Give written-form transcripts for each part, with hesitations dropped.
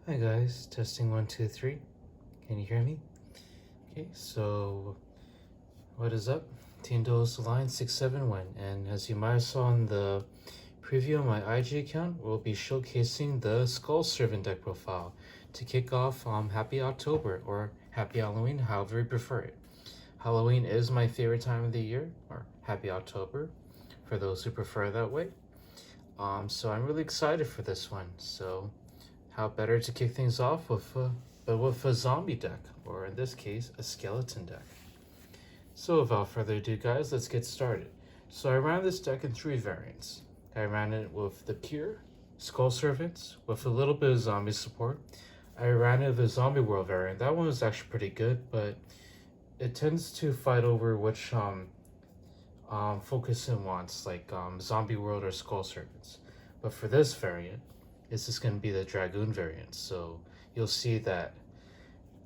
Hi guys, testing 1 2 3. Can you hear me? Okay, so what is up? Team Duelist Alliance 671, and as you might have saw in the preview on my IG account, we'll be showcasing the Skull Servant deck profile to kick off Happy October or Happy Halloween, however you prefer it. Halloween is my favorite time of the year, or Happy October, for those who prefer it that way. So I'm really excited for this one. So how better to kick things off with a zombie deck, or in this case, a skeleton deck. So without further ado, guys, let's get started. So I ran this deck in 3 variants. I ran it with the pure Skull Servants with a little bit of zombie support. I ran it with the Zombie World variant. That one was actually pretty good, but it tends to fight over which focus it wants, like Zombie World or Skull Servants. But for this variant, this is going to be the Dragoon variant. So you'll see that,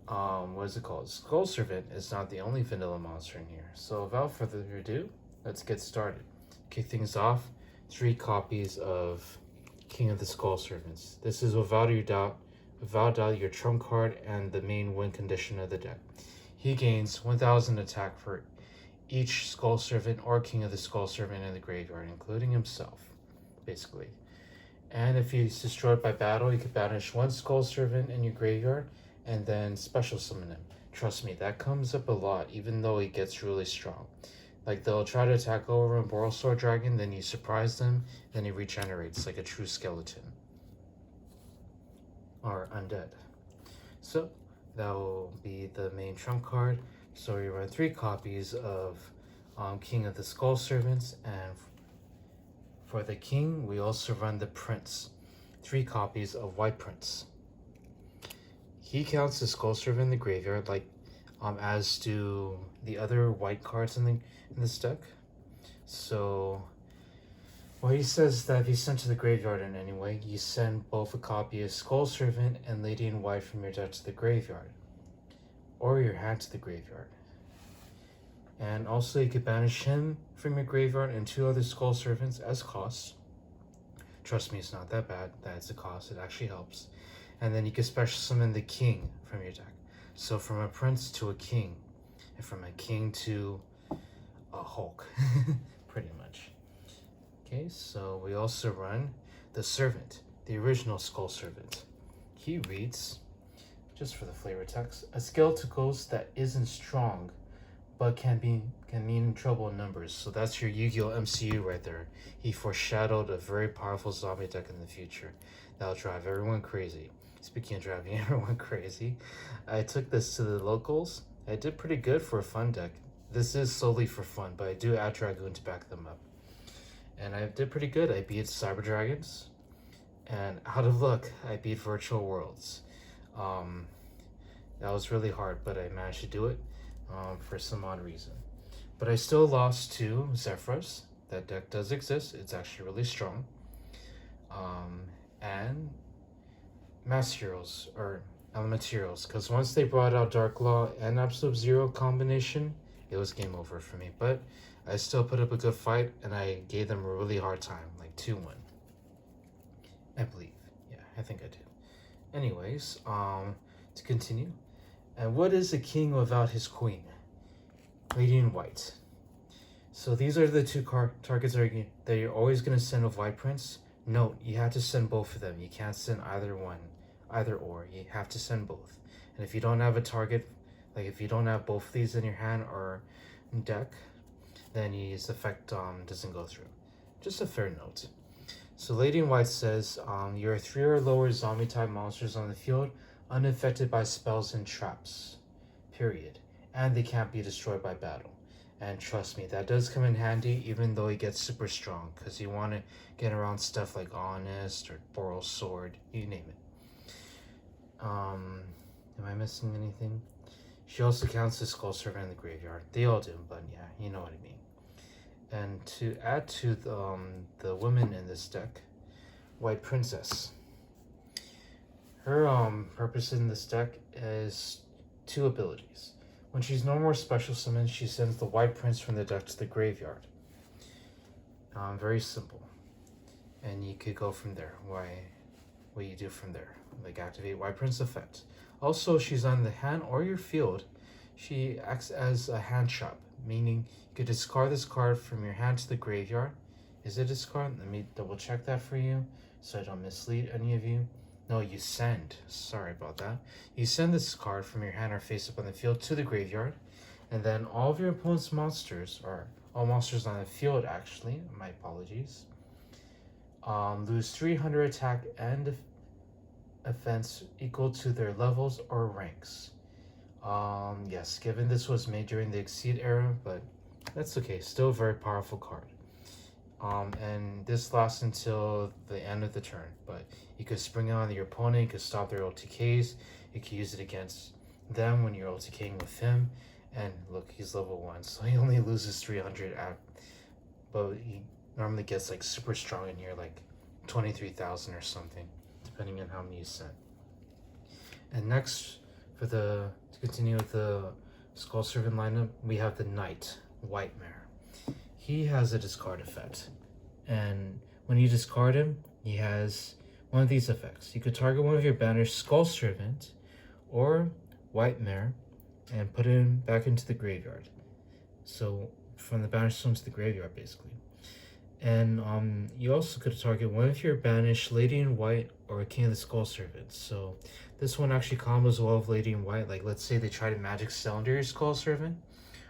what is it called? Skull Servant is not the only vanilla monster in here. So without further ado, let's get started. Kick things off, 3 copies of King of the Skull Servants. This is without doubt your trump card and the main win condition of the deck. He gains 1000 attack for each Skull Servant or King of the Skull Servant in the graveyard, including himself, basically. And if he's destroyed by battle, you can banish 1 Skull Servant in your graveyard and then special summon him. Trust me, that comes up a lot, even though he gets really strong. Like, they'll try to attack over a Borrelsword Dragon, then you surprise them, then he regenerates like a true skeleton. Or undead. So, that will be the main trump card. So you run 3 copies of King of the Skull Servants, and for the king, we also run the prince. 3 copies of White Prince. He counts as Skull Servant in the graveyard, like as do the other white cards in this deck. So, well, he says that if he's sent to the graveyard in any way, you send both a copy of Skull Servant and Lady in White from your deck to the graveyard, or your hand to the graveyard. And also, you could banish him from your graveyard and 2 other Skull Servants as costs. Trust me, it's not that bad. That's a cost. It actually helps. And then you can special summon the king from your deck. So from a prince to a king, and from a king to a Hulk, pretty much. Okay, so we also run the servant, the original Skull Servant. He reads, just for the flavor text, a skeletal ghost that isn't strong, but can mean trouble in numbers. So that's your Yu-Gi-Oh! MCU right there. He foreshadowed a very powerful zombie deck in the future that'll drive everyone crazy. Speaking of driving everyone crazy, I took this to the locals. I did pretty good for a fun deck. This is solely for fun, but I do add Dragoon to back them up. And I did pretty good. I beat Cyber Dragons, and out of luck, I beat Virtual Worlds. That was really hard, but I managed to do it. For some odd reason. But I still lost to Zephrys. That deck does exist. It's actually really strong. And Mass Heroes, or Element Heroes, because once they brought out Dark Law and Absolute Zero combination, it was game over for me. But I still put up a good fight, and I gave them a really hard time, like 2-1. I believe. Yeah, I think I did. Anyways, to continue. And what is a king without his queen? Lady in White. So these are the 2 targets that you're always going to send with White Prince. Note, you have to send both of them. You can't send either or. You have to send both. And if you don't have a target, like if you don't have both of these in your hand or deck, then his effect doesn't go through. Just a fair note. So Lady in White says, your 3 or lower zombie type monsters on the field unaffected by spells and traps, period, and they can't be destroyed by battle. And trust me, that does come in handy, even though he gets super strong, because you want to get around stuff like Honest or Borrelsword, you name it. Am I missing anything? She also counts as Skull Servant in the graveyard. They all do, but yeah, you know what I mean. And to add to the women in this deck, White Princess. Her purpose in this deck is 2 abilities. When she's no more special summoned, she sends the White Prince from the deck to the graveyard. Very simple. And you could go from there. Why what you do from there. Like activate White Prince effect. Also, she's on the hand or your field. She acts as a hand trap, meaning you could discard this card from your hand to the graveyard. Is it discard? Let me double check that for you so I don't mislead any of you. No, you send. Sorry about that. You send this card from your hand or face up on the field to the graveyard, and then all of your opponent's monsters, or all monsters on the field actually, my apologies, lose 300 attack and offense equal to their levels or ranks. Yes, given this was made during the Exceed era, but that's okay. Still a very powerful card. And this lasts until the end of the turn, but you could spring it on your opponent, you could stop their OTKs, you could use it against them when you're OTKing with him, and look, he's level 1, so he only loses 300 but he normally gets like super strong in here, like 23,000 or something, depending on how many you send. And next, to continue with the Skull Servant lineup, we have the Knight, Whitemare. He has a discard effect, and when you discard him, he has one of these effects. You could target one of your banners, Skull Servant or Whitemare, and put him back into the graveyard. So from the banishment to the graveyard, basically. And you also could target one of your banished Lady in White or King of the Skull Servants. So this one actually combos well with Lady in White. Like, let's say they try to Magic Cylinder your Skull Servant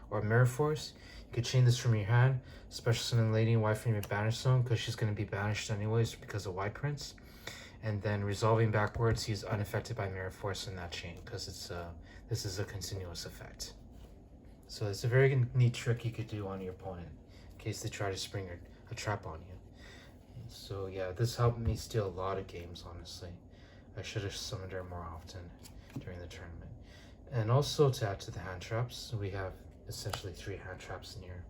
or Mirror Force. You could chain this from your hand, special summon Lady in White from your banished zone because she's going to be banished anyways because of White Prince. And then resolving backwards, he's unaffected by Mirror Force in that chain because this is a continuous effect. So it's a very neat trick you could do on your opponent in case they try to spring a trap on you. So yeah, this helped me steal a lot of games, honestly. I should have summoned her more often during the tournament. And also to add to the hand traps, we have essentially 3 hand traps in here.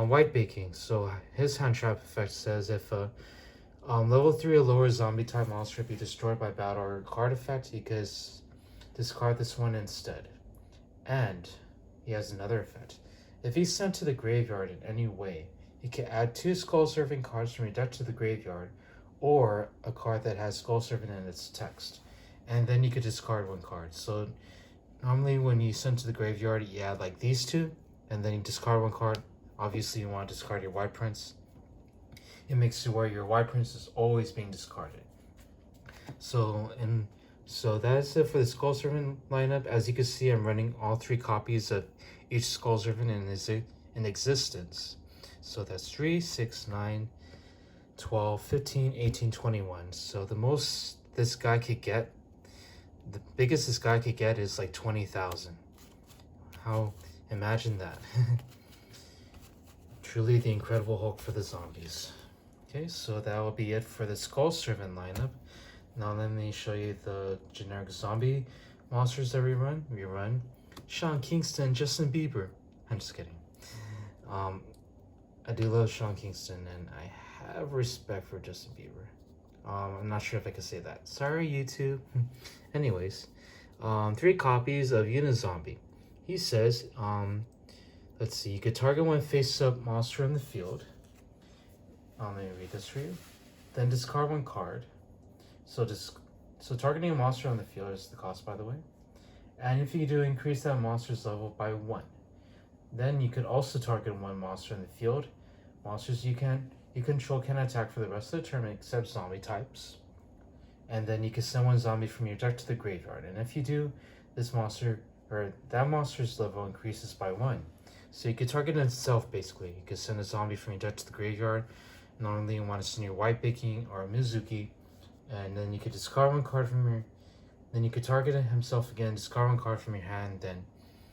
White Baking. So his hand trap effect says if level 3 or lower zombie type monster be destroyed by battle or card effect, you can discard this one instead. And he has another effect. If he's sent to the graveyard in any way, you can add 2 Skull Servant cards from your deck to the graveyard, or a card that has Skull Servant in its text. And then you could discard 1 card. So normally when you send to the graveyard, you add like these 2, and then you discard 1 card. Obviously you want to discard your White Prince. It makes it where your White Prince is always being discarded. So that's it for the Skull Servant lineup. As you can see, I'm running all 3 copies of each Skull Servant in existence. So that's 3, 6, 9, 12, 15, 18, 21. So the most this guy could get, the biggest this guy could get is like 20,000. Imagine that. Truly the Incredible Hulk for the zombies. Okay, so that will be it for the Skull Servant lineup. Now let me show you the generic zombie monsters that we run. We run Sean Kingston, Justin Bieber. I'm just kidding. I do love Sean Kingston, and I have respect for Justin Bieber. I'm not sure if I can say that. Sorry, YouTube. Anyways, 3 copies of Unizombie. He says, let's see, you could target one face-up monster in the field. Let me read this for you. Then discard 1 card. So targeting a monster on the field is the cost, by the way. And if you do, increase that monster's level by 1. Then you could also target 1 monster in the field. Monsters you control can attack for the rest of the turn except zombie types. And then you can send 1 zombie from your deck to the graveyard. And if you do, this monster or that monster's level increases by 1. So you could target itself basically. You could send a zombie from your deck to the graveyard. Normally you want to send your White Baking or a Mizuki. And then you could discard 1 card from your, then you could target himself again, discard 1 card from your hand, then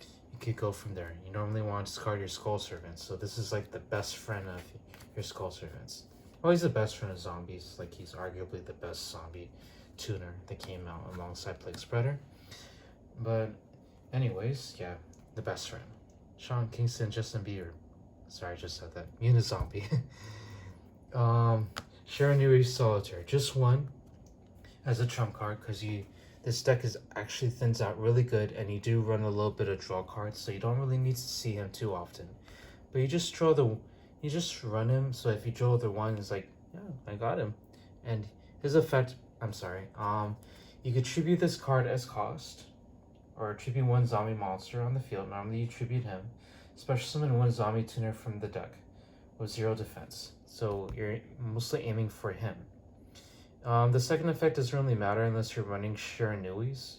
you could go from there. You normally want to discard your Skull Servants, so this is like the best friend of your Skull Servants. Well, he's the best friend of zombies, like he's arguably the best zombie tuner that came out alongside Plague Spreader. But anyways, yeah, the best friend. Sean Kingston, Justin Bieber. Sorry, I just said that. Unizombie. Shiranui Solitaire, just 1. As a trump card, because this deck is actually thins out really good, and you do run a little bit of draw cards, so you don't really need to see him too often. But you just run him, so if you draw the 1, it's like, yeah, I got him. And his effect I'm sorry. You could tribute this card as cost, or tribute one zombie monster on the field. Normally you tribute him. Special summon one zombie tuner from the deck with 0 defense. So you're mostly aiming for him. The second effect doesn't really matter unless you're running Shiranuis.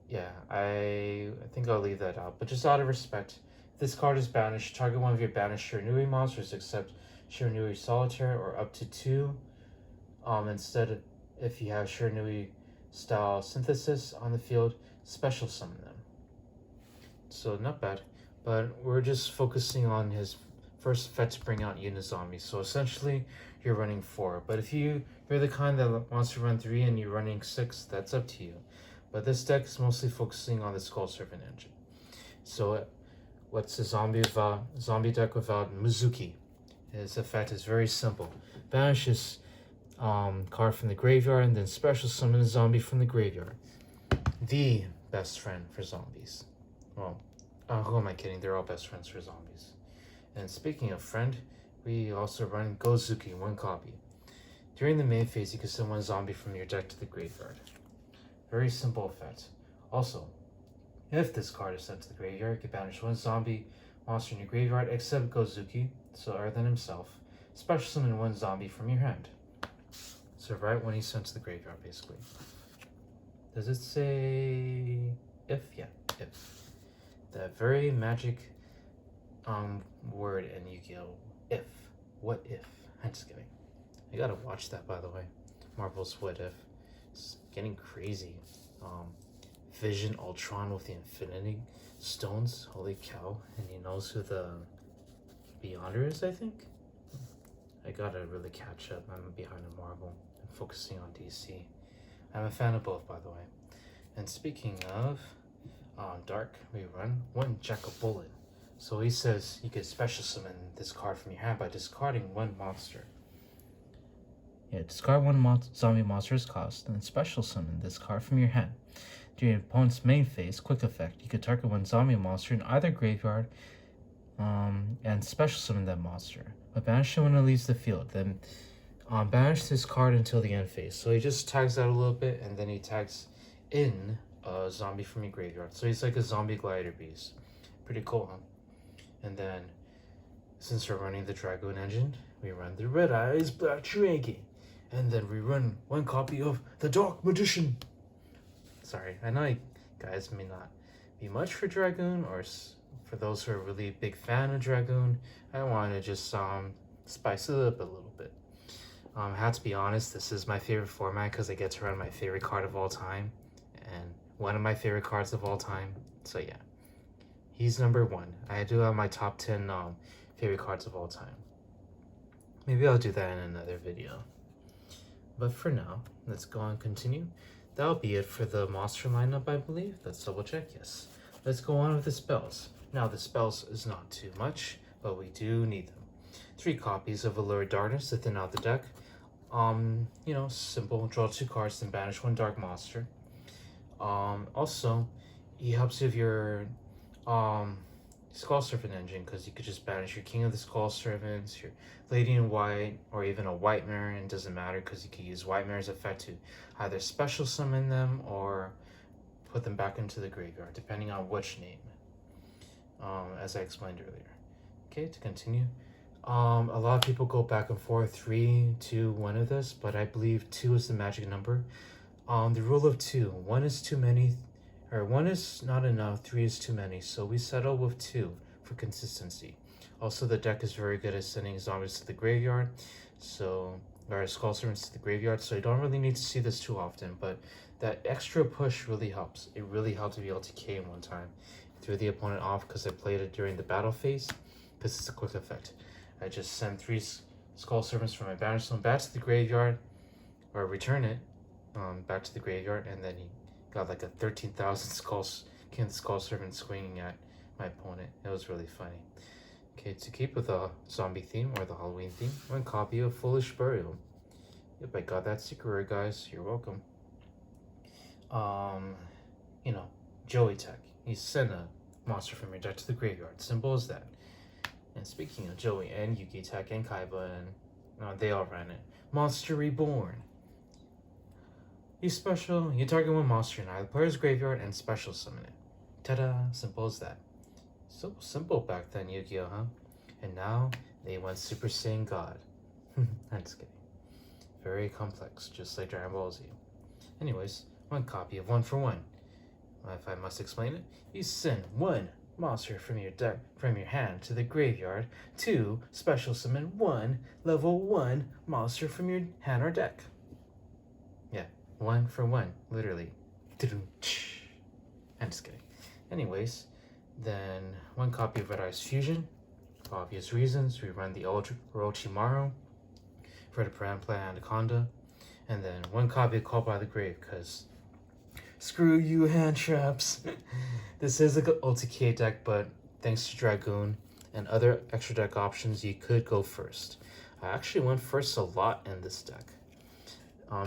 Yeah, I think I'll leave that out. But just out of respect, if this card is banished, target one of your banished Shiranui monsters except Shiranui Solitaire or up to 2. Instead, if you have Shiranui style synthesis on the field, special summon them. So not bad. But we're just focusing on his first effect to bring out Unizombi. So essentially, you're running 4. But if you're the kind that wants to run 3 and you're running 6, that's up to you. But this deck is mostly focusing on the Skull Servant engine. So what's a zombie deck without Mizuki? His effect is very simple. Banish his card from the graveyard and then special summon a zombie from the graveyard. The best friend for zombies. Well, who am I kidding? They're all best friends for zombies. And speaking of friend, we also run Gozuki, 1 copy. During the main phase, you can send 1 zombie from your deck to the graveyard. Very simple effect. Also, if this card is sent to the graveyard, you can banish 1 zombie monster in your graveyard except Gozuki, so other than himself. Special summon 1 zombie from your hand. So right when he's sent to the graveyard, basically. Does it say if? Yeah, if. That very magic word in Yu-Gi-Oh! If. What if? I'm just kidding. I gotta watch that, by the way. Marvel's What If. It's getting crazy. Vision Ultron with the Infinity Stones. Holy cow. And he knows who the Beyonder is, I think? I gotta really catch up. I'm behind on Marvel. I'm focusing on DC. I'm a fan of both, by the way. And speaking of Dark, we run 1 Jack-o'-Bullet. So he says you can special summon this card from your hand by discarding 1 monster. Yeah, discard 1 zombie monster's cost, and then special summon this card from your hand. During your opponent's main phase, quick effect, you could target 1 zombie monster in either graveyard and special summon that monster. But banish it when it leaves the field. Then banish this card until the end phase. So he just tags out a little bit, and then he tags in a zombie from your graveyard. So he's like a zombie glider beast. Pretty cool, huh? And then, since we're running the Dragoon engine, we run the Red Eyes Black Dragon. And then we run 1 copy of the Dark Magician. Sorry, I know you guys may not be much for Dragoon, or for those who are really big fan of Dragoon, I want to just spice it up a little bit. I have to be honest, this is my favorite format because I get to run my favorite card of all time, and one of my favorite cards of all time. So yeah, he's number 1. I do have my top 10 favorite cards of all time. Maybe I'll do that in another video. But for now, let's go and continue. That'll be it for the monster lineup, I believe. Let's double check, yes. Let's go on with the spells. Now, the spells is not too much, but we do need them. 3 copies of Allure Darkness to thin out the deck. You know, simple. Draw 2 cards and banish 1 dark monster. Also, he helps you with your Skull Servant engine, because you could just banish your King of the Skull Servants, your Lady in White, or even a White Mare, and it doesn't matter because you can use White Mare's effect to either special summon them or put them back into the graveyard, depending on which name, as I explained earlier. Okay, to continue. A lot of people go back and forth, 3, 2, 1 of this, but I believe 2 is the magic number. The rule of 2, 1 is too many, or 1 is not enough, 3 is too many, so we settle with 2 for consistency. Also, the deck is very good at sending zombies to the graveyard, or Skull Servants to the graveyard, so you don't really need to see this too often, but that extra push really helps. It really helped to be able to K in 1 time. Threw the opponent off because I played it during the battle phase, because it's a quick effect. I just send 3 Skull Servants from my banished zone back to the graveyard, or return it back to the graveyard, and then he got like a 13,000 King of the Skull Servant swinging at my opponent. It was really funny. Okay, to keep with the zombie theme or the Halloween theme, 1 copy of Foolish Burial. Yep, I got that secret, guys. You're welcome. You know, Joey Tech. You send a monster from your deck to the graveyard. Simple as that. And speaking of Joey and Yugi Tech and Kaiba, and they all ran it. Monster Reborn. You special, you target one monster in either player's graveyard and special summon it. Ta-da, simple as that. So simple back then, Yu-Gi-Oh, huh? And now they went Super Saiyan God. I'm just kidding. Very complex, just like Dragon Ball Z. Anyways, one copy of 1-for-1. If I must explain it, you send one monster from your deck from your hand to the graveyard to special summon one level 1 monster from your hand or deck. Yeah, 1-for-1, literally. I'm just kidding. Anyways, then one copy of Red Eyes Fusion. For obvious reasons, we run the Orochimaru for the Piranha Anaconda, and then one copy of Call by the Grave, because screw you, hand traps. This is a ulti deck, but thanks to Dragoon and other extra deck options, you could go first. I actually went first a lot in this deck.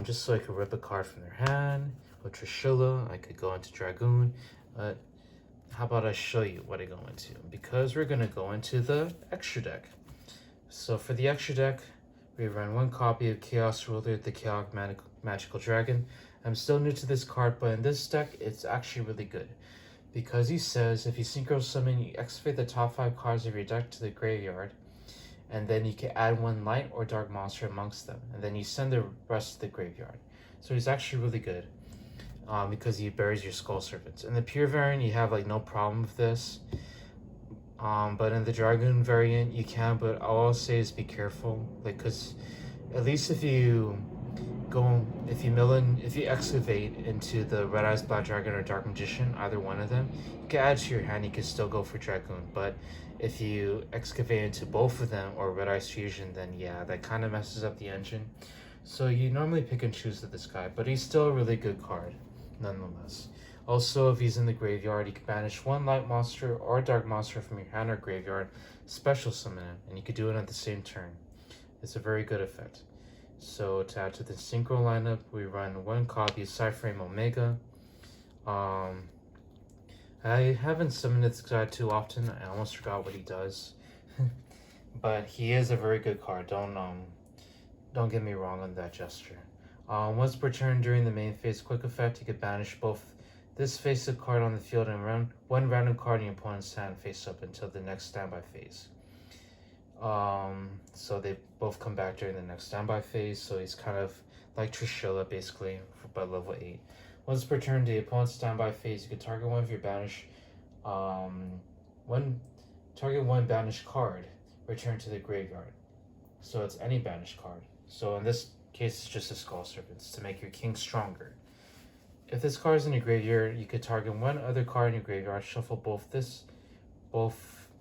Just so I could rip a card from their hand. With Trishula, I could go into Dragoon. How about I show you what I go into? Because we're going to go into the extra deck. So for the extra deck, we run one copy of Chaos Ruler, the Chaotic Magical Dragon. I'm still new to this card, but in this deck, it's actually really good. Because he says, if you Synchro Summon, you excavate the top 5 cards of your deck to the graveyard, and then you can add one light or dark monster amongst them, and then you send the rest to the graveyard. So he's actually really good, because he buries your Skull Servants. In the pure variant, you have like no problem with this. But in the Dragoon variant, you can, but all I'll say is be careful, like, because at least if you excavate into the Red Eyes Black Dragon or Dark Magician, either one of them, you can add to your hand, you can still go for Dragoon. But if you excavate into both of them or Red Eyes Fusion, then yeah, that kind of messes up the engine. So you normally pick and choose with this guy, but he's still a really good card, nonetheless. Also, if he's in the graveyard, you can banish one light monster or dark monster from your hand or graveyard, special summon him, and you could do it at the same turn. It's a very good effect. So to add to the Synchro lineup, we run one copy of Cyframe Omega. I haven't summoned this guy too often. I almost forgot what he does. But he is a very good card. Don't get me wrong on that gesture. Once per turn during the main phase quick effect, you can banish both this face-up card on the field and run one random card in your opponent's hand face-up until the next standby phase. So they both come back during the next standby phase, so he's kind of like Trishula basically, by level 8. Once per turn, the opponent's standby phase, you can target one of your banish, target one banished card, return to the graveyard. So it's any banished card. So in this case, it's just a Skull Servants to make your king stronger. If this card is in your graveyard, you could target one other card in your graveyard, shuffle both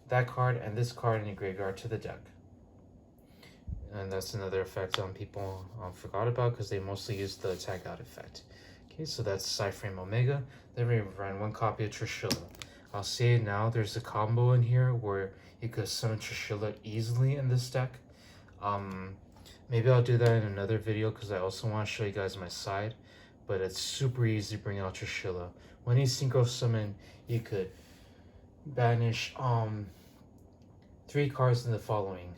that card and this card in your graveyard to the deck. And that's another effect people forgot about because they mostly use the tag out effect. Okay, so that's Cyframe Omega. Then we run one copy of Trishula. I'll say it now, there's a combo in here where you could summon Trishula easily in this deck. Maybe I'll do that in another video because I also want to show you guys my side. But it's super easy to bring out Trishula. When you Synchro Summon, you could banish 3 cards in the following.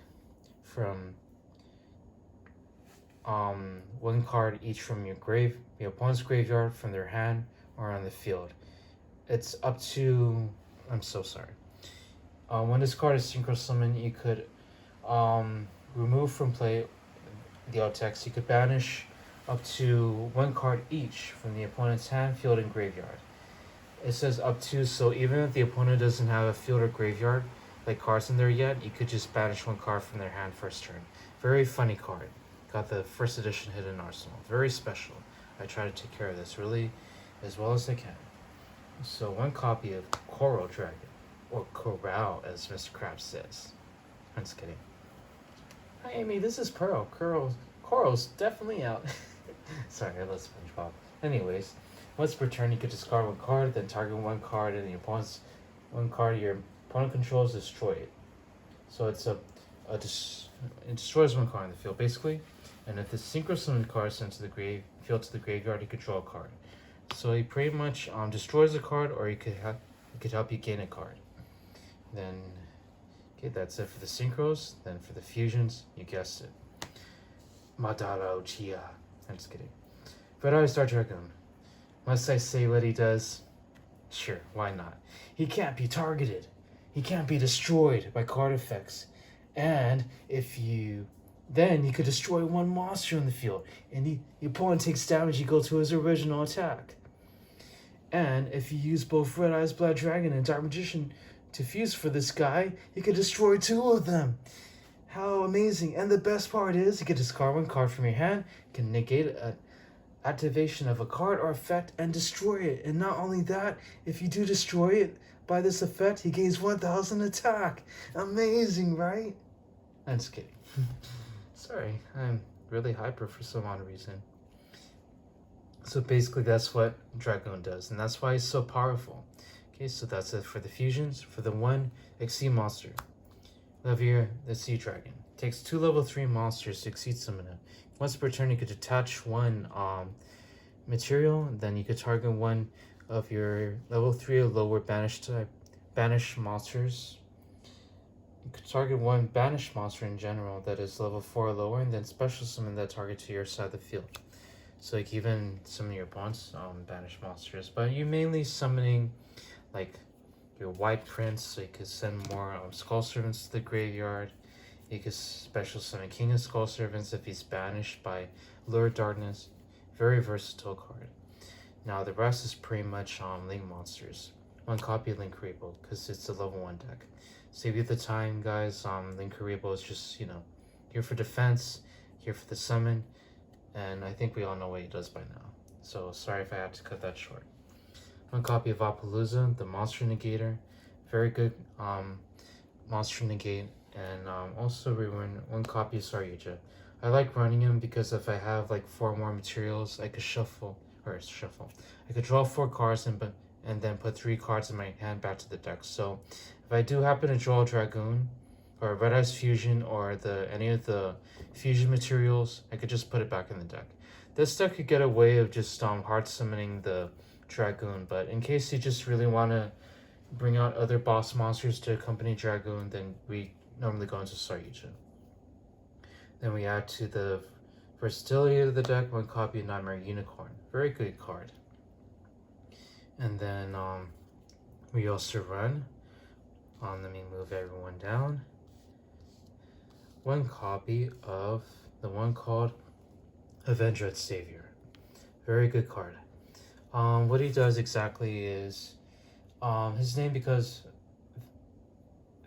From one card each from your opponent's graveyard, from their hand, or on the field. It's up to... I'm so sorry. When this card is Synchro Summon, you could remove from play the alt text. You could banish up to 1 card each from the opponent's hand, field, and graveyard. It says up to, so even if the opponent doesn't have a field or graveyard, like cards in there yet, you could just banish 1 card from their hand first turn. Very funny card. Got the first edition hidden arsenal. Very special. I try to take care of this really as well as I can. So 1 copy of Coral Dragon, or Corral as Mr. Krabs says. I'm just kidding. Hi Amy, this is Pearl. Coral's definitely out. Sorry, I love SpongeBob. Anyways, once per turn, you could discard 1 card, then target 1 card, and one card your opponent controls, destroy it. So it's it destroys 1 card in the field basically. And if the Synchro Summon card is sent to the field to the graveyard, you could draw a card. So he pretty much destroys a card, or he could help you gain a card. Then, okay, that's it for the synchros. Then for the fusions, you guessed it, Madara Uchiha. I'm just kidding. Red Eyes Dark Dragoon. Must I say what he does? Sure, why not? He can't be targeted. He can't be destroyed by card effects. And if you... Then he could destroy one monster in the field, and the opponent takes damage equal to his original attack. And if you use both Red Eyes Black Dragon and Dark Magician to fuse for this guy, he could destroy two of them. How amazing. And the best part is, you can discard one card from your hand, can negate an activation of a card or effect, and destroy it. And not only that, if you do destroy it by this effect, he gains 1000 attack. Amazing, right? I'm just kidding. Sorry, I'm really hyper for some odd reason. So basically that's what Dragoon does, and that's why he's so powerful. Okay, so that's it for the fusions. For the one Exceed monster, Levier the Sea Dragon. Takes 2 level 3 monsters to exceed summon it. Once per turn you could detach one material, then you could target one of your level 3 or lower banished monsters. You could target one banished monster in general that is level 4 or lower, and then special summon that target to your side of the field. So like even summon your opponent's banished monsters, but you're mainly summoning like your White Prince, so you could send more Skull Servants to the graveyard. You could special summon King of Skull Servants if he's banished by Lure of Darkness. Very versatile card. Now the rest is pretty much Link monsters. One copy of Linkuriboh, because it's a level 1 deck. Save you the time, guys. Linkuriboh is just, you know, here for defense, here for the summon, and I think we all know what he does by now. So sorry if I had to cut that short. One copy of Apollousa, the Monster Negator. Very good Monster Negate. And also we run one copy of Saryuja. I like running him because if I have like 4 more materials, I could shuffle. I could draw 4 cards and then put 3 cards in my hand back to the deck. So if I do happen to draw a Dragoon or a Red Eyes Fusion or any of the fusion materials, I could just put it back in the deck. This deck could get a way of just hard summoning the Dragoon, but in case you just really want to bring out other boss monsters to accompany Dragoon, then we normally go into Saryuja. Then we add to the versatility of the deck one copy of Nightmare Unicorn. Very good card. And then we also run, let me move everyone down, one copy of the one called Avenged Savior. Very good card. What he does exactly is his name, because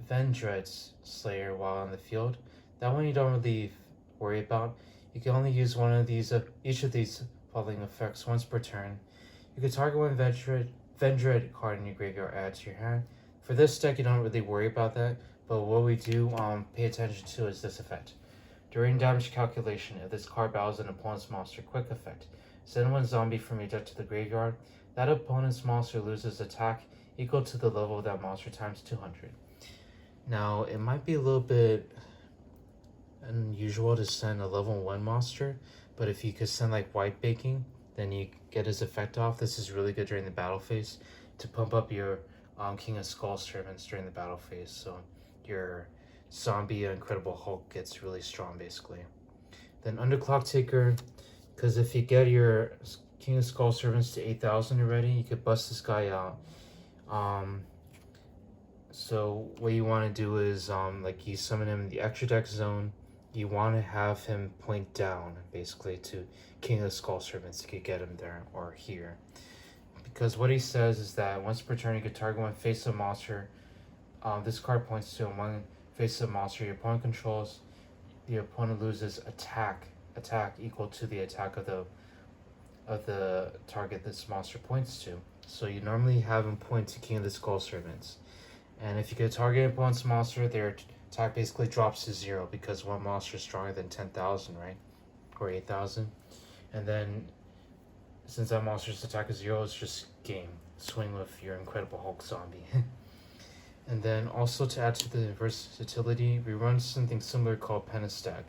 Vendred's Slayer while on the field. That one you don't really worry about. You can only use one of these, each of these following effects once per turn. You can target one Vendred card in your graveyard, add to your hand. For this deck, you don't really worry about that, but what we do pay attention to is this effect. During damage calculation, if this card battles an opponent's monster, quick effect. Send one zombie from your deck to the graveyard. That opponent's monster loses attack equal to the level of that monster times 200. Now, it might be a little bit unusual to send a level 1 monster, but if you could send like White Baking, then you get his effect off. This is really good during the battle phase to pump up your King of Skull Servants during the battle phase, so your zombie Incredible Hulk gets really strong basically. Then Underclock Taker, because if you get your King of Skull Servants to 8,000 already, you could bust this guy out. So what you want to do is like you summon him in the extra deck zone. You want to have him point down basically to King of Skull Servants. You could get him there or here, because what he says is that once per turn you could target one face-up monster. This card points to one face-up monster your opponent controls. The opponent loses attack equal to the attack of the target this monster points to. So you normally have him point to King of the Skull Servants. And if you could target an opponent's monster, their attack basically drops to 0 because one monster is stronger than 10,000, right? Or 8,000. And then, since that monster's attack is 0, it's just game. Swing with your Incredible Hulk zombie. And then also to add to the versatility, we run something similar called Pentastack.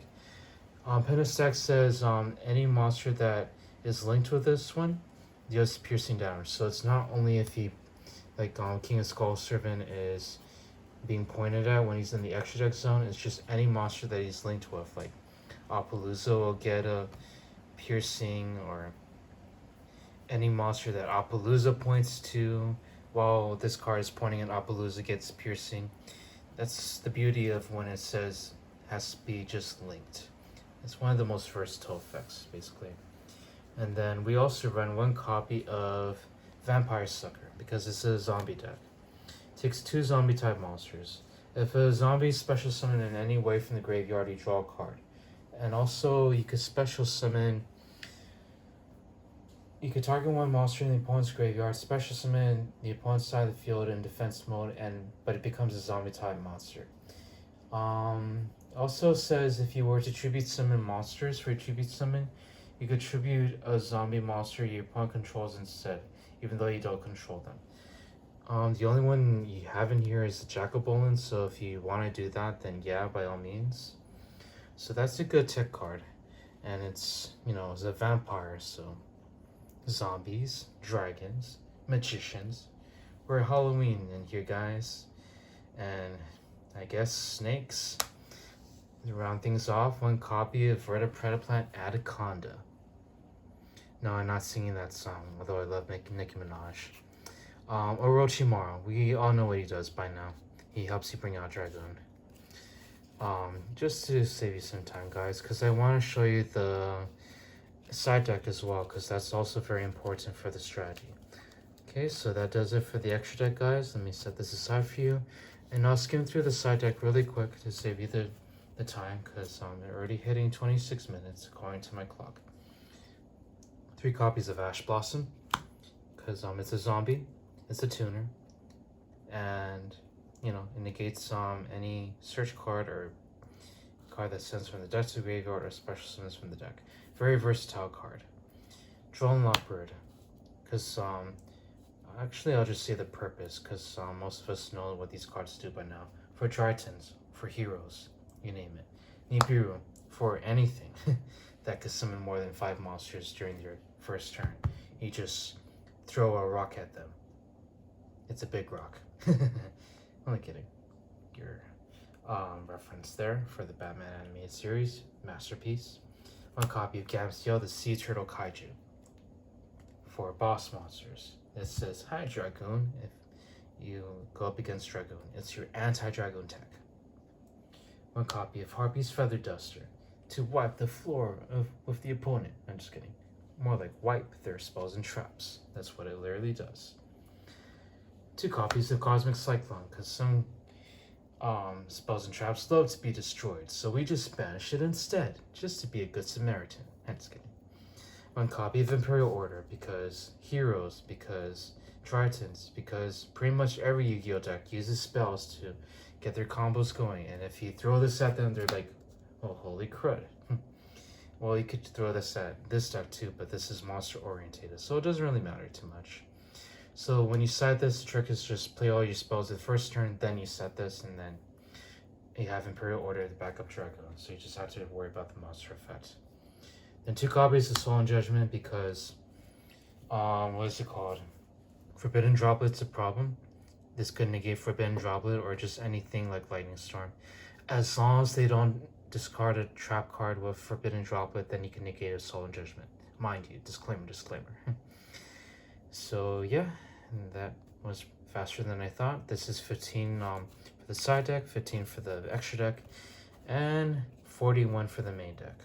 Pentastack says any monster that is linked with this one deals piercing damage. So it's not only if he, like King of Skull Servant is being pointed at when he's in the extra deck zone, it's just any monster that he's linked with. Like Apollousa will get a piercing, or any monster that Appaloosa points to, while this card is pointing at Appaloosa, gets piercing. That's the beauty of when it says has to be just linked. It's one of the most versatile effects, basically. And then we also run one copy of Vampire Sucker because this is a zombie deck. It takes 2 zombie type monsters. If a zombie is special summoned in any way from the graveyard, you draw a card. And also, you could special summon. You could target one monster in the opponent's graveyard, special summon the opponent's side of the field in defense mode, but it becomes a zombie type monster. Also says if you were to tribute summon monsters for a tribute summon, you could tribute a zombie monster your opponent controls instead, even though you don't control them. The only one you have in here is the Jack-o'-Bolin, so if you want to do that, then yeah, by all means. So that's a good tech card, and it's, it's a vampire, so zombies, dragons, magicians. We're Halloween in here, guys, and I guess snakes. To round things off, one copy of Verta Predaplant Anaconda. No, I'm not singing that song, although I love Nicki Minaj. Orochimaru, we all know what he does by now. He helps you bring out Dragoon. Just to save you some time, guys, because I want to show you the side deck as well, because that's also very important for the strategy. Okay, so that does it for the extra deck, guys. Let me set this aside for you, and I'll skim through the side deck really quick to save you the time, because I'm already hitting 26 minutes according to my clock. 3 copies of Ash Blossom, because it's a zombie, it's a tuner, and it negates any search card or card that sends from the deck to the graveyard or special summons from the deck. Very versatile card. Drone Lockbird, because actually I'll just say the purpose, because most of us know what these cards do by now. For Tritons, for heroes, you name it. Nibiru, for anything that could summon more than 5 monsters during your first turn. You just throw a rock at them. It's a big rock. Only kidding. Your reference there for the Batman animated series, masterpiece. One copy of Gamsteel, the Sea Turtle Kaiju. For boss monsters, it says, "Hi Dragoon." If you go up against Dragoon, it's your anti-Dragoon tech. One copy of Harpy's Feather Duster, to wipe the floor with the opponent. I'm just kidding. More like wipe their spells and traps. That's what it literally does. 2 copies of Cosmic Cyclone, because some spells and traps love to be destroyed, so we just banish it instead, just to be a good Samaritan. I'm just kidding. 1 copy of Imperial Order, because heroes, because Tritons, because pretty much every Yu-Gi-Oh deck uses spells to get their combos going, and if you throw this at them, they're like, oh, holy crud. Well, you could throw this at this deck too, but this is monster orientated, so it doesn't really matter too much. So when you side this, the trick is just play all your spells the first turn, then you set this, and then you have Imperial Order to back up Dragon, so you just have to worry about the monster effect. Then 2 copies of Solemn Judgment, because, what is it called? Forbidden Droplet's a problem. This could negate Forbidden Droplet or just anything like Lightning Storm. As long as they don't discard a trap card with Forbidden Droplet, then you can negate a Solemn Judgment. Mind you, disclaimer. So yeah, that was faster than I thought. This is 15 for the side deck, 15 for the extra deck, and 41 for the main deck.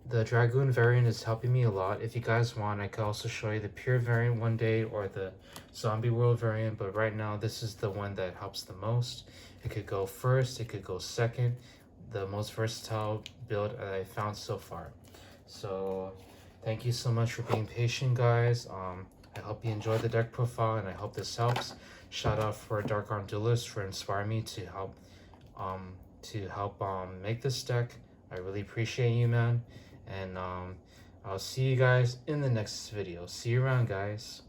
The Dragoon variant is helping me a lot. If you guys want, I could also show you the pure variant one day or the Zombie World variant, but right now this is the one that helps the most. It could go first, it could go second. The most versatile build I found so far. So thank you so much for being patient, guys. I hope you enjoyed the deck profile, and I hope this helps. Shout out for Dark Arm Duelist for inspiring me to help make this deck. I really appreciate you, man. And I'll see you guys in the next video. See you around, guys.